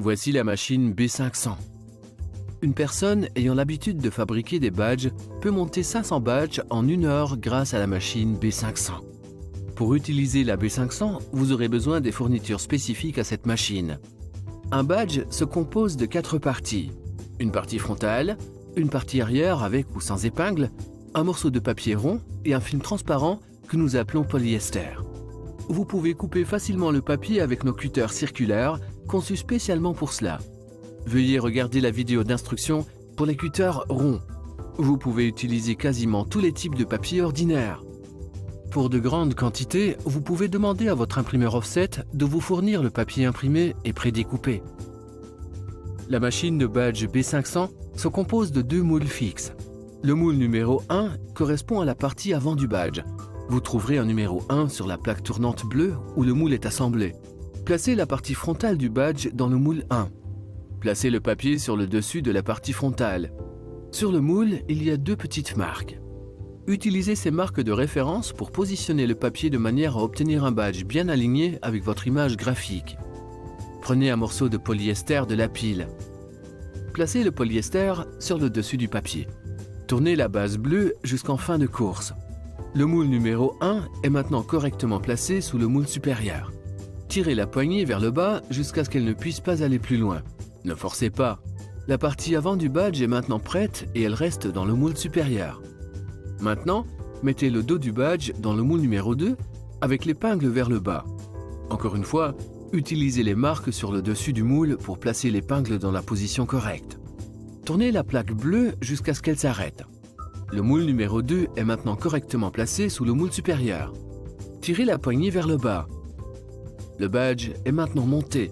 Voici la machine B500. Une personne ayant l'habitude de fabriquer des badges peut monter 500 badges en 1 heure grâce à la machine B500. Pour utiliser la B500, vous aurez besoin des fournitures spécifiques à cette machine. Un badge se compose de 4 parties. Une partie frontale, une partie arrière avec ou sans épingle, un morceau de papier rond et un film transparent que nous appelons polyester. Vous pouvez couper facilement le papier avec nos cutters circulaires conçus spécialement pour cela. Veuillez regarder la vidéo d'instruction pour les cutters ronds. Vous pouvez utiliser quasiment tous les types de papier ordinaire. Pour de grandes quantités, vous pouvez demander à votre imprimeur offset de vous fournir le papier imprimé et prédécoupé. La machine de badge B500 se compose de 2 moules fixes. Le moule numéro 1 correspond à la partie avant du badge. Vous trouverez un numéro 1 sur la plaque tournante bleue où le moule est assemblé. Placez la partie frontale du badge dans le moule 1. Placez le papier sur le dessus de la partie frontale. Sur le moule, il y a 2 petites marques. Utilisez ces marques de référence pour positionner le papier de manière à obtenir un badge bien aligné avec votre image graphique. Prenez un morceau de polyester de la pile. Placez le polyester sur le dessus du papier. Tournez la base bleue jusqu'en fin de course. Le moule numéro 1 est maintenant correctement placé sous le moule supérieur. Tirez la poignée vers le bas jusqu'à ce qu'elle ne puisse pas aller plus loin. Ne forcez pas. La partie avant du badge est maintenant prête et elle reste dans le moule supérieur. Maintenant, mettez le dos du badge dans le moule numéro 2 avec l'épingle vers le bas. Encore une fois, utilisez les marques sur le dessus du moule pour placer l'épingle dans la position correcte. Tournez la plaque bleue jusqu'à ce qu'elle s'arrête. Le moule numéro 2 est maintenant correctement placé sous le moule supérieur. Tirez la poignée vers le bas. Le badge est maintenant monté.